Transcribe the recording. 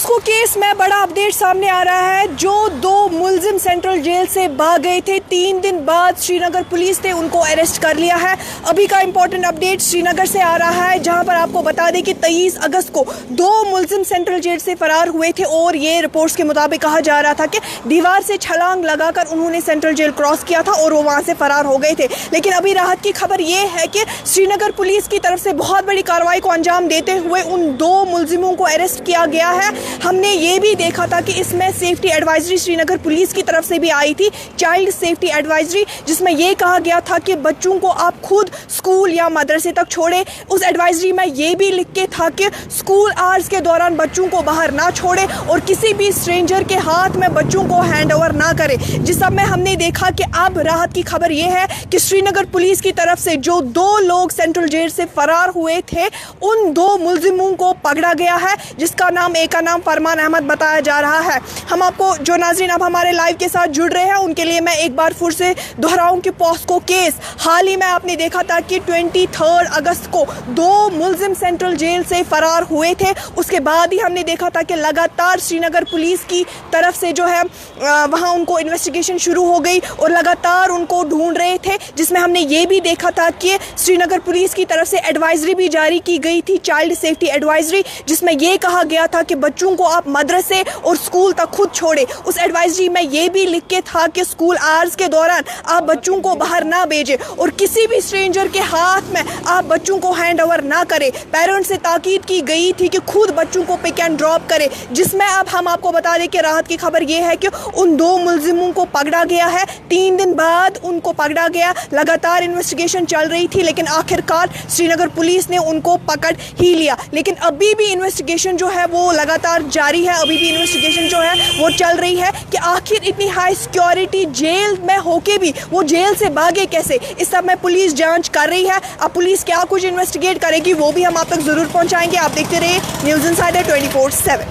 POCSO case में बड़ा update सामने आ रहा है। जो दो मुलजिम सेंट्रल जेल से भाग गए थे, 3 दिन बाद श्रीनगर पुलिस ने उनको अरेस्ट कर लिया है। अभी का इंपॉर्टेंट अपडेट श्रीनगर से आ रहा है, जहां पर आपको बता दें कि 23 अगस्त को 2 मुलजिम सेंट्रल जेल से फरार हुए थे और ये रिपोर्ट्स के मुताबिक कहा जा रहा था कि दीवार से छलांग लगाकर उन्होंने सेंट्रल जेल क्रॉस किया था और वो वहां से फरार हो गए थे। लेकिन अभी राहत की खबर ये है कि श्रीनगर पुलिस की तरफ से बहुत बड़ी कार्रवाई को अंजाम देते हुए उन 2 मुलजिमों को अरेस्ट किया गया है। हमने ये भी देखा था कि इसमें सेफ्टी एडवाइजरी श्रीनगर पुलिस की तरफ से भी आई थी, चाइल्ड सेफ्टी एडवाइजरी, जिसमें यह कहा गया था कि बच्चों को आप खुद स्कूल या मदरसे तक छोड़े। उस एडवाइजरी में ये भी लिख के था कि स्कूल आवर्स के दौरान बच्चों को बाहर ना छोड़े और किसी भी स्ट्रेंजर के हाथ में बच्चों को हैंड ओवर ना करे। जिस सब में हमने देखा कि अब राहत की खबर यह है कि श्रीनगर पुलिस की तरफ से जो 2 लोग सेंट्रल जेल से फरार हुए थे, उन 2 मुलजिमों को पकड़ा गया है, जिसका नाम एक का नाम फरमान अहमद बताया जा रहा है। हम आपको जो नाज़रीन अब हमारे लाइव के साथ जुड़ रहे हैं उनके लिए मैं एक बार फिर से दोहराऊं कि पॉस्को केस हाल ही में आपने देखा था कि 23 अगस्त को 2 मुलजिम सेंट्रल जेल से फरार हुए थे। उसके बाद ही हमने देखा था कि लगातार श्रीनगर पुलिस की तरफ से जो है वहाँ उनको इन्वेस्टिगेशन शुरू हो गई और लगातार उनको ढूंढ रहे थे, जिसमें हमने ये भी देखा था कि श्रीनगर पुलिस की तरफ से एडवाइजरी भी जारी की गई थी, चाइल्ड सेफ्टी एडवाइजरी, जिसमें यह कहा गया था कि बच्चों को आप मदरसे और स्कूल तक खुद छोड़े। उस एडवाइजरी में ये भी लिख के था कि स्कूल आवर्स के दौरान आप बच्चों को बाहर ना भेजें और किसी भी स्ट्रेंजर के हाथ में आप बच्चों को हैंड ओवर ना करें। पेरेंट्स से ताकीद की गई थी कि खुद बच्चों को पिक एंड ड्रॉप करें। जिसमें अब हम आपको बता दें कि राहत की खबर ये है कि उन 2 मुलजिमों को पकड़ा गया है। 3 दिन बाद उनको पकड़ा गया। लगातार इन्वेस्टिगेशन चल रही थी, लेकिन आखिरकार श्रीनगर पुलिस ने उनको पकड़ ही लिया। लेकिन अभी भी इन्वेस्टिगेशन जो है वो लगातार जारी है, अभी भी इन्वेस्टिगेशन जो है वो चल रही है कि आखिर इतनी हाई सिक्योरिटी जेल में होके भी वो जेल से भागे कैसे। इस सब में पुलिस जांच कर रही है। अब पुलिस क्या कुछ इन्वेस्टिगेट करेगी वो भी हम आप तक जरूर पहुंचाएंगे। आप देखते रहिए न्यूज़ इनसाइडर 24/7।